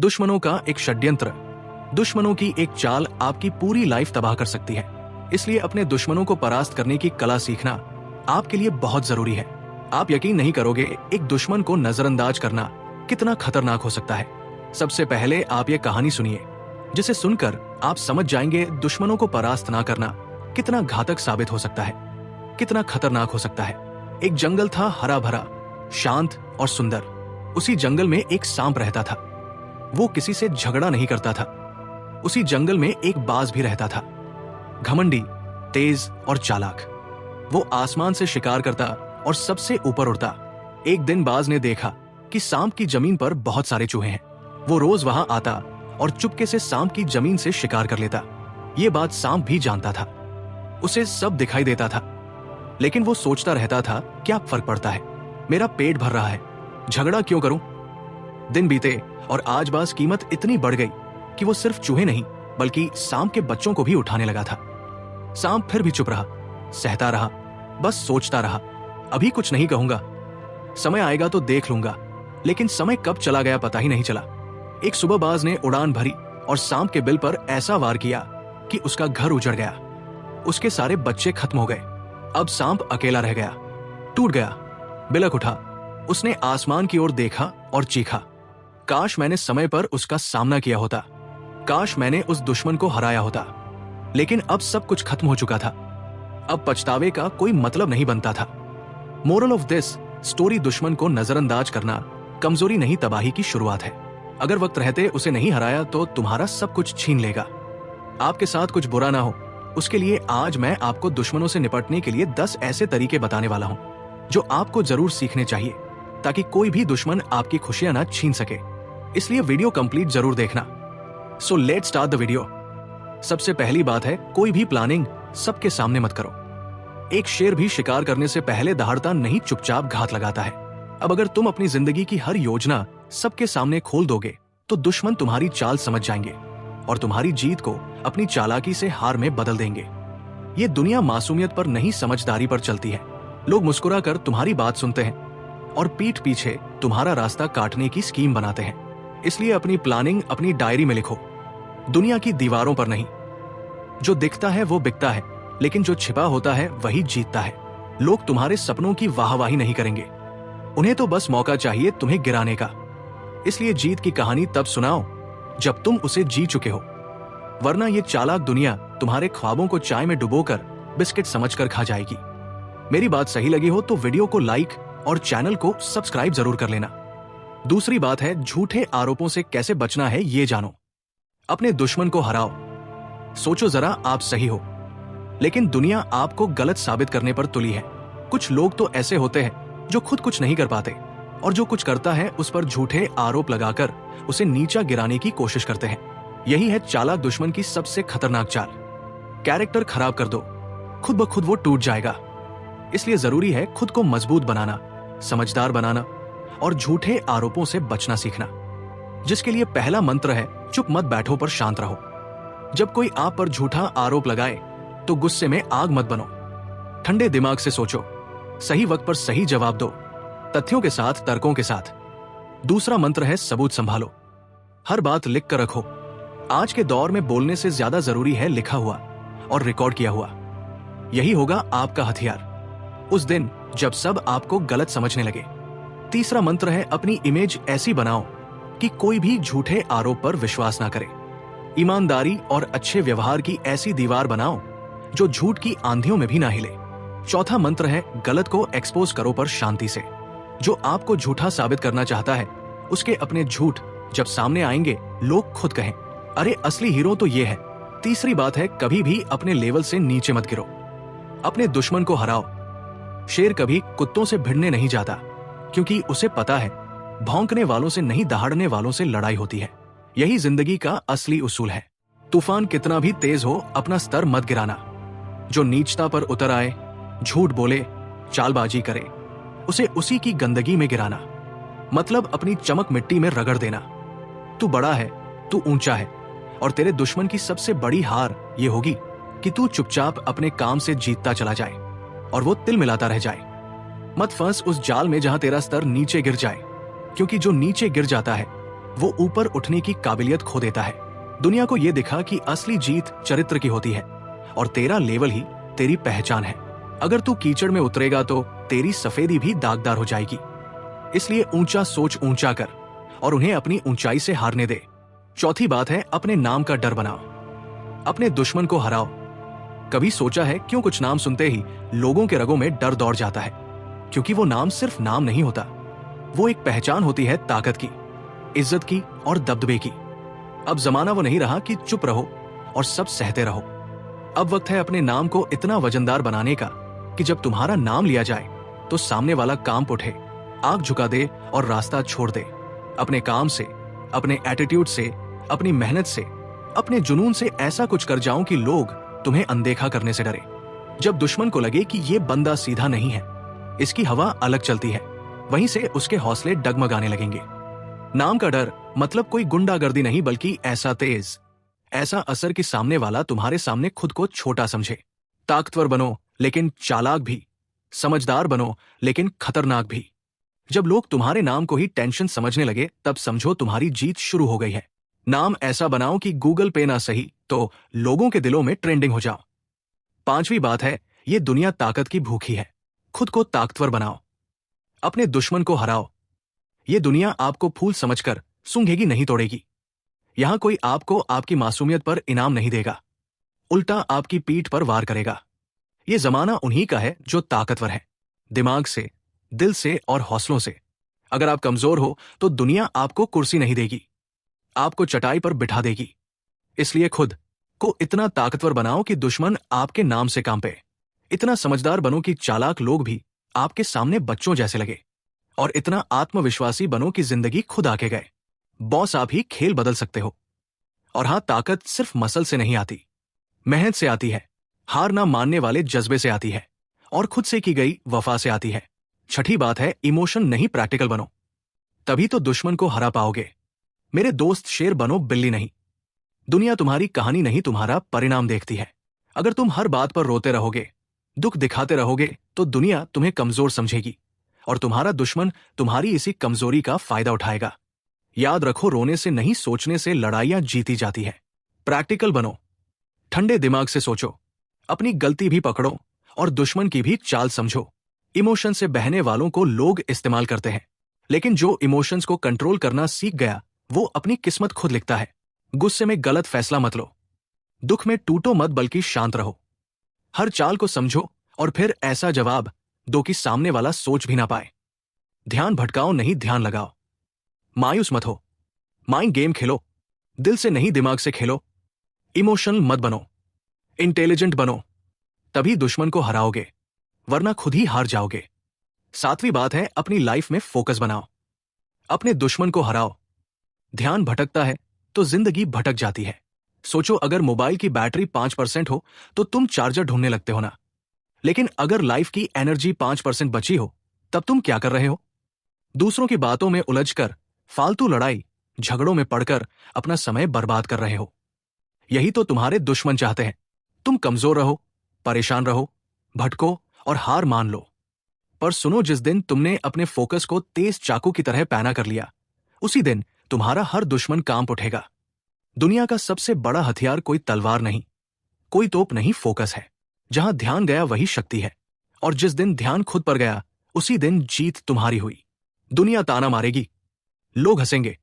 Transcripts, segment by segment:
दुश्मनों का एक षड्यंत्र, दुश्मनों की एक चाल आपकी पूरी लाइफ तबाह कर सकती है। इसलिए अपने दुश्मनों को परास्त करने की कला सीखना आपके लिए बहुत जरूरी है। आप यकीन नहीं करोगे एक दुश्मन को नजरअंदाज करना कितना खतरनाक हो सकता है। सबसे पहले आप ये कहानी सुनिए, जिसे सुनकर आप समझ जाएंगे दुश्मनों को परास्त ना करना कितना घातक साबित हो सकता है, कितना खतरनाक हो सकता है। एक जंगल था, हरा भरा, शांत और सुंदर। उसी जंगल में एक सांप रहता था। वो किसी से झगड़ा नहीं करता था। उसी जंगल में एक बाज भी रहता था, घमंडी, तेज और चालाक। वो आसमान से शिकार करता और सबसे ऊपर उड़ता। एक दिन बाज ने देखा कि सांप की जमीन पर बहुत सारे चूहे हैं। वो रोज वहां आता और चुपके से सांप की जमीन से शिकार कर लेता। ये बात सांप भी जानता था, उसे सब दिखाई देता था, लेकिन वो सोचता रहता था क्या फर्क पड़ता है, मेरा पेट भर रहा है, झगड़ा क्यों करूं। दिन बीते और आज बाज कीमत इतनी बढ़ गई कि वो सिर्फ चूहे नहीं बल्कि सांप के बच्चों को भी उठाने लगा था। सांप फिर भी चुप रहा, सहता रहा, बस सोचता रहा, अभी कुछ नहीं कहूंगा, समय आएगा तो देख लूंगा। लेकिन समय कब चला गया पता ही नहीं चला। एक सुबह बाज ने उड़ान भरी और सांप के बिल पर ऐसा वार किया कि उसका घर उजड़ गया। उसके सारे बच्चे खत्म हो गए। अब सांप अकेला रह गया, टूट गया, बिलख उठा। उसने आसमान की ओर देखा और चीखा, काश मैंने समय पर उसका सामना किया होता, काश मैंने उस दुश्मन को हराया होता। लेकिन अब सब कुछ खत्म हो चुका था। अब पछतावे का कोई मतलब नहीं बनता था। मोरल ऑफ दिस स्टोरी, दुश्मन को नजरअंदाज करना कमजोरी नहीं, तबाही की शुरुआत है। अगर वक्त रहते उसे नहीं हराया तो तुम्हारा सब कुछ छीन लेगा। आपके साथ कुछ बुरा ना हो, उसके लिए आज मैं आपको दुश्मनों से निपटने के लिए 10 ऐसे तरीके बताने वाला हूं जो आपको जरूर सीखने चाहिए, ताकि कोई भी दुश्मन आपकी खुशियां ना छीन सके। इसलिए वीडियो कंप्लीट जरूर देखना। So let's start the video. सबसे पहली बात है, कोई भी प्लानिंग सबके सामने मत करो। एक शेर भी शिकार करने से पहले दहाड़ता नहीं, चुपचाप घात लगाता है। अब अगर तुम अपनी जिंदगी की हर योजना सबके सामने खोल दोगे तो दुश्मन तुम्हारी चाल समझ जाएंगे और तुम्हारी जीत को अपनी चालाकी से हार में बदल देंगे। ये दुनिया मासूमियत पर नहीं, समझदारी पर चलती है। लोग मुस्कुरा कर तुम्हारी बात सुनते हैं और पीठ पीछे तुम्हारा रास्ता काटने की स्कीम बनाते हैं। इसलिए अपनी प्लानिंग अपनी डायरी में लिखो, दुनिया की दीवारों पर नहीं। जो दिखता है वो बिकता है, लेकिन जो छिपा होता है वही जीतता है। लोग तुम्हारे सपनों की वाहवाही नहीं करेंगे, उन्हें तो बस मौका चाहिए तुम्हें गिराने का। इसलिए जीत की कहानी तब सुनाओ जब तुम उसे जी चुके हो, वरना ये चालाक दुनिया तुम्हारे ख्वाबों को चाय में डुबोकर बिस्किट समझकर खा जाएगी। मेरी बात सही लगी हो तो वीडियो को लाइक और चैनल को सब्सक्राइब जरूर कर लेना। दूसरी बात है, झूठे आरोपों से कैसे बचना है ये जानो। अपने दुश्मन को हराओ। सोचो जरा, आप सही हो लेकिन दुनिया आपको गलत साबित करने पर तुली है। कुछ लोग तो ऐसे होते हैं जो खुद कुछ नहीं कर पाते और जो कुछ करता है उस पर झूठे आरोप लगाकर उसे नीचा गिराने की कोशिश करते हैं। यही है चालाक दुश्मन की सबसे खतरनाक चाल। कैरेक्टर खराब कर दो, खुद ब खुद वो टूट जाएगा। इसलिए जरूरी है खुद को मजबूत बनाना, समझदार बनाना और झूठे आरोपों से बचना सीखना। जिसके लिए पहला मंत्र है, चुप मत बैठो पर शांत रहो। जब कोई आप पर झूठा आरोप लगाए तो गुस्से में आग मत बनो, ठंडे दिमाग से सोचो, सही वक्त पर सही जवाब दो, तथ्यों के साथ, तर्कों के साथ। दूसरा मंत्र है, सबूत संभालो। हर बात लिख कर रखो। आज के दौर में बोलने से ज्यादा जरूरी है लिखा हुआ और रिकॉर्ड किया हुआ। यही होगा आपका हथियार उस दिन जब सब आपको गलत समझने लगे। तीसरा मंत्र है, अपनी इमेज ऐसी बनाओ कि कोई भी झूठे आरोप पर विश्वास ना करे। ईमानदारी और अच्छे व्यवहार की ऐसी दीवार बनाओ जो झूठ की आंधियों में भी ना हिले। चौथा मंत्र है, गलत को एक्सपोज करो पर शांति से। जो आपको झूठा साबित करना चाहता है उसके अपने झूठ जब सामने आएंगे लोग खुद कहें, अरे असली हीरो तो ये है। तीसरी बात है, कभी भी अपने लेवल से नीचे मत गिरो। अपने दुश्मन को हराओ। शेर कभी कुत्तों से भिड़ने नहीं जाता, क्योंकि उसे पता है भौंकने वालों से नहीं, दहाड़ने वालों से लड़ाई होती है। यही जिंदगी का असली उसूल है। तूफान कितना भी तेज हो, अपना स्तर मत गिराना। जो नीचता पर उतर आए, झूठ बोले, चालबाजी करे, उसे उसी की गंदगी में गिराना। मतलब अपनी चमक मिट्टी में रगड़ देना। तू बड़ा है, तू ऊंचा है, और तेरे दुश्मन की सबसे बड़ी हार ये होगी कि तू चुपचाप अपने काम से जीतता चला जाए और वो तिल मिलाता रह जाए। मत फंस उस जाल में जहां तेरा स्तर नीचे गिर जाए, क्योंकि जो नीचे गिर जाता है वो ऊपर उठने की काबिलियत खो देता है। दुनिया को ये दिखा कि असली जीत चरित्र की होती है और तेरा लेवल ही तेरी पहचान है। अगर तू कीचड़ में उतरेगा तो तेरी सफेदी भी दागदार हो जाएगी। इसलिए ऊंचा सोच, ऊंचा कर और उन्हें अपनी ऊंचाई से हारने दे। चौथी बात है, अपने नाम का डर बनाओ, अपने दुश्मन को हराओ। कभी सोचा है क्यों कुछ नाम सुनते ही लोगों के रगों में डर दौड़ जाता है? क्योंकि वो नाम सिर्फ नाम नहीं होता, वो एक पहचान होती है ताकत की, इज्जत की और दबदबे की। अब जमाना वो नहीं रहा कि चुप रहो और सब सहते रहो। अब वक्त है अपने नाम को इतना वजनदार बनाने का कि जब तुम्हारा नाम लिया जाए तो सामने वाला कांप उठे, आंख झुका दे और रास्ता छोड़ दे। अपने काम से, अपने एटीट्यूड से, अपनी मेहनत से, अपने जुनून से ऐसा कुछ कर जाऊं कि लोग तुम्हें अनदेखा करने से डरे। जब दुश्मन को लगे कि ये बंदा सीधा नहीं है, इसकी हवा अलग चलती है, वहीं से उसके हौसले डगमगाने लगेंगे। नाम का डर मतलब कोई गुंडागर्दी नहीं, बल्कि ऐसा तेज, ऐसा असर कि सामने वाला तुम्हारे सामने खुद को छोटा समझे। ताकतवर बनो लेकिन चालाक भी, समझदार बनो लेकिन खतरनाक भी। जब लोग तुम्हारे नाम को ही टेंशन समझने लगे, तब समझो तुम्हारी जीत शुरू हो गई है। नाम ऐसा बनाओ कि गूगल पे ना सही तो लोगों के दिलों में ट्रेंडिंग हो जाओ। पांचवी बात है, ये दुनिया ताकत की भूखी है। खुद को ताकतवर बनाओ, अपने दुश्मन को हराओ। ये दुनिया आपको फूल समझकर सूंघेगी, नहीं तोड़ेगी। यहां कोई आपको आपकी मासूमियत पर इनाम नहीं देगा, उल्टा आपकी पीठ पर वार करेगा। ये जमाना उन्हीं का है जो ताकतवर है, दिमाग से, दिल से और हौसलों से। अगर आप कमजोर हो तो दुनिया आपको कुर्सी नहीं देगी, आपको चटाई पर बिठा देगी। इसलिए खुद को इतना ताकतवर बनाओ कि दुश्मन आपके नाम से कांपे। इतना समझदार बनो कि चालाक लोग भी आपके सामने बच्चों जैसे लगे, और इतना आत्मविश्वासी बनो कि जिंदगी खुद आके गए। बॉस आप ही खेल बदल सकते हो। और हां, ताकत सिर्फ मसल से नहीं आती, मेहनत से आती है, हार ना मानने वाले जज्बे से आती है, और खुद से की गई वफा से आती है। छठी बात है, इमोशन नहीं प्रैक्टिकल बनो, तभी तो दुश्मन को हरा पाओगे। मेरे दोस्त, शेर बनो, बिल्ली नहीं। दुनिया तुम्हारी कहानी नहीं, तुम्हारा परिणाम देखती है। अगर तुम हर बात पर रोते रहोगे, दुख दिखाते रहोगे, तो दुनिया तुम्हें कमजोर समझेगी और तुम्हारा दुश्मन तुम्हारी इसी कमजोरी का फायदा उठाएगा। याद रखो, रोने से नहीं, सोचने से लड़ाइयां जीती जाती है। प्रैक्टिकल बनो, ठंडे दिमाग से सोचो, अपनी गलती भी पकड़ो और दुश्मन की भी चाल समझो। इमोशन से बहने वालों को लोग इस्तेमाल करते हैं, लेकिन जो इमोशंस को कंट्रोल करना सीख गया वो अपनी किस्मत खुद लिखता है। गुस्से में गलत फैसला मत लो, दुख में टूटो मत, बल्कि शांत रहो। हर चाल को समझो और फिर ऐसा जवाब दो कि सामने वाला सोच भी ना पाए। ध्यान भटकाओ नहीं, ध्यान लगाओ। मायूस मत हो, माइंड गेम खेलो, दिल से नहीं दिमाग से खेलो। इमोशनल मत बनो, इंटेलिजेंट बनो, तभी दुश्मन को हराओगे, वरना खुद ही हार जाओगे। सातवीं बात है, अपनी लाइफ में फोकस बनाओ, अपने दुश्मन को हराओ। ध्यान भटकता है तो जिंदगी भटक जाती है। सोचो, अगर मोबाइल की बैटरी 5% हो तो तुम चार्जर ढूंढने लगते हो ना, लेकिन अगर लाइफ की एनर्जी 5% बची हो तब तुम क्या कर रहे हो? दूसरों की बातों में उलझकर, फालतू लड़ाई झगड़ों में पड़कर अपना समय बर्बाद कर रहे हो। यही तो तुम्हारे दुश्मन चाहते हैं, तुम कमजोर रहो, परेशान रहो, भटको और हार मान लो। पर सुनो, जिस दिन तुमने अपने फोकस को तेज चाकू की तरह पैना कर लिया, उसी दिन तुम्हारा हर दुश्मन कांप उठेगा। दुनिया का सबसे बड़ा हथियार कोई तलवार नहीं, कोई तोप नहीं, फोकस है। जहां ध्यान गया वही शक्ति है, और जिस दिन ध्यान खुद पर गया उसी दिन जीत तुम्हारी हुई। दुनिया ताना मारेगी, लोग हंसेंगे,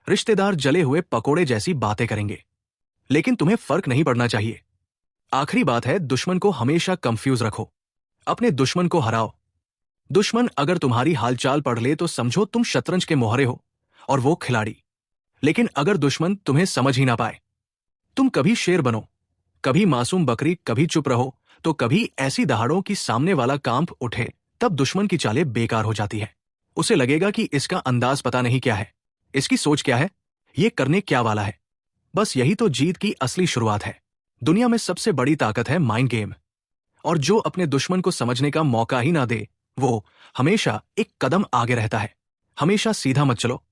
रिश्तेदार जले हुए पकोड़े जैसी बातें करेंगे, लेकिन तुम्हें फर्क नहीं पड़ना चाहिए। आखिरी बात है, दुश्मन को हमेशा कंफ्यूज रखो, अपने दुश्मन को हराओ। दुश्मन अगर तुम्हारी हालचाल पढ़ ले तो समझो तुम शतरंज के मोहरे हो और वो खिलाड़ी। लेकिन अगर दुश्मन तुम्हें समझ ही ना पाए, तुम कभी शेर बनो, कभी मासूम बकरी, कभी चुप रहो तो कभी ऐसी दहाड़ों कि सामने वाला कांप उठे, तब दुश्मन की चालें बेकार हो जाती है। उसे लगेगा कि इसका अंदाज पता नहीं क्या है, इसकी सोच क्या है, ये करने क्या वाला है। बस यही तो जीत की असली शुरुआत है। दुनिया में सबसे बड़ी ताकत है माइंड गेम, और जो अपने दुश्मन को समझने का मौका ही ना दे वो हमेशा एक कदम आगे रहता है। हमेशा सीधा मत चलो,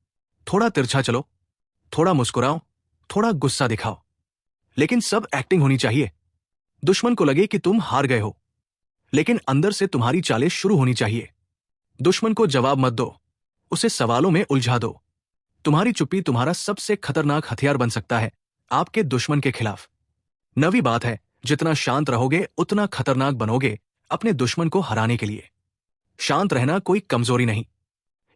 थोड़ा तिरछा चलो, थोड़ा मुस्कुराओ, थोड़ा गुस्सा दिखाओ, लेकिन सब एक्टिंग होनी चाहिए। दुश्मन को लगे कि तुम हार गए हो, लेकिन अंदर से तुम्हारी चालें शुरू होनी चाहिए। दुश्मन को जवाब मत दो, उसे सवालों में उलझा दो, तुम्हारी चुप्पी तुम्हारा सबसे खतरनाक हथियार बन सकता है आपके दुश्मन के खिलाफ। नवी बात है, जितना शांत रहोगे उतना खतरनाक बनोगे अपने दुश्मन को हराने के लिए। शांत रहना कोई कमजोरी नहीं,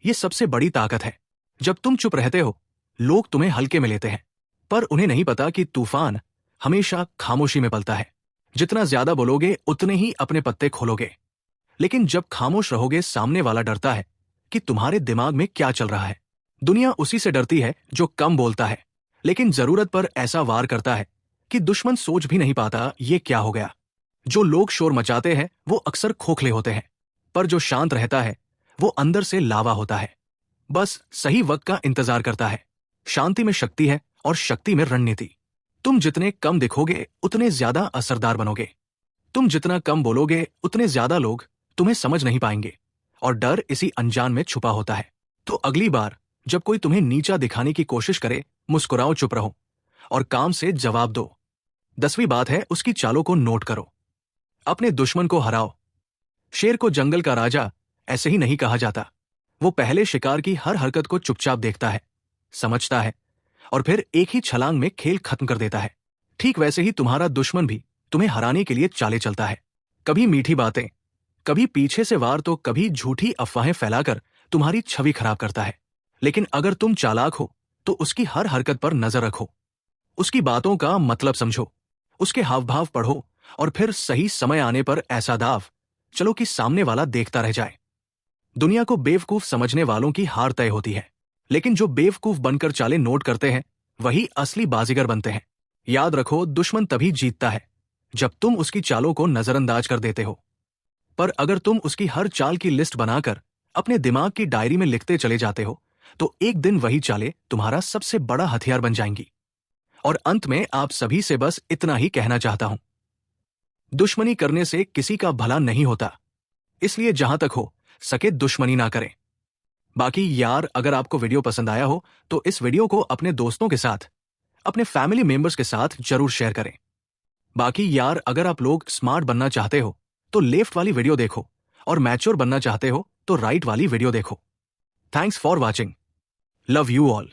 ये सबसे बड़ी ताकत है। जब तुम चुप रहते हो, लोग तुम्हें हल्के में लेते हैं, पर उन्हें नहीं पता कि तूफान हमेशा खामोशी में पलता है। जितना ज्यादा बोलोगे उतने ही अपने पत्ते खोलोगे। लेकिन जब खामोश रहोगे, सामने वाला डरता है कि तुम्हारे दिमाग में क्या चल रहा है। दुनिया उसी से डरती है जो कम बोलता है, लेकिन जरूरत पर ऐसा वार करता है कि दुश्मन सोच भी नहीं पाता ये क्या हो गया। जो लोग शोर मचाते हैं वो अक्सर खोखले होते हैं, पर जो शांत रहता है वो अंदर से लावा होता है, बस सही वक्त का इंतजार करता है। शांति में शक्ति है और शक्ति में रणनीति। तुम जितने कम दिखोगे उतने ज्यादा असरदार बनोगे। तुम जितना कम बोलोगे उतने ज्यादा लोग तुम्हें समझ नहीं पाएंगे, और डर इसी अनजान में छुपा होता है। तो अगली बार जब कोई तुम्हें नीचा दिखाने की कोशिश करे, मुस्कुराओ, चुप रहो और काम से जवाब दो। 10वीं बात है, उसकी चालों को नोट करो। अपने दुश्मन को हराओ। शेर को जंगल का राजा ऐसे ही नहीं कहा जाता। वो पहले शिकार की हर हरकत को चुपचाप देखता है, समझता है, और फिर एक ही छलांग में खेल खत्म कर देता है। ठीक वैसे ही तुम्हारा दुश्मन भी तुम्हें हराने के लिए चाले चलता है। कभी मीठी बातें, कभी पीछे से वार, तो कभी झूठी अफवाहें फैलाकर तुम्हारी छवि खराब करता है। लेकिन अगर तुम चालाक हो तो उसकी हर हरकत पर नजर रखो, उसकी बातों का मतलब समझो, उसके हाव भाव पढ़ो, और फिर सही समय आने पर ऐसा दाव चलो कि सामने वाला देखता रह जाए। दुनिया को बेवकूफ समझने वालों की हार तय होती है, लेकिन जो बेवकूफ बनकर चालें नोट करते हैं वही असली बाजीगर बनते हैं। याद रखो, दुश्मन तभी जीतता है जब तुम उसकी चालों को नजरअंदाज कर देते हो। पर अगर तुम उसकी हर चाल की लिस्ट बनाकर अपने दिमाग की डायरी में लिखते चले जाते हो, तो एक दिन वही चालें तुम्हारा सबसे बड़ा हथियार बन जाएंगी। और अंत में आप सभी से बस इतना ही कहना चाहता हूं, दुश्मनी करने से किसी का भला नहीं होता, इसलिए जहां तक हो सके दुश्मनी ना करें। बाकी यार, अगर आपको वीडियो पसंद आया हो तो इस वीडियो को अपने दोस्तों के साथ, अपने फैमिली मेंबर्स के साथ जरूर शेयर करें। बाकी यार, अगर आप लोग स्मार्ट बनना चाहते हो तो लेफ्ट वाली वीडियो देखो, और मैच्योर बनना चाहते हो तो राइट वाली वीडियो देखो। Thanks for watching. Love you all.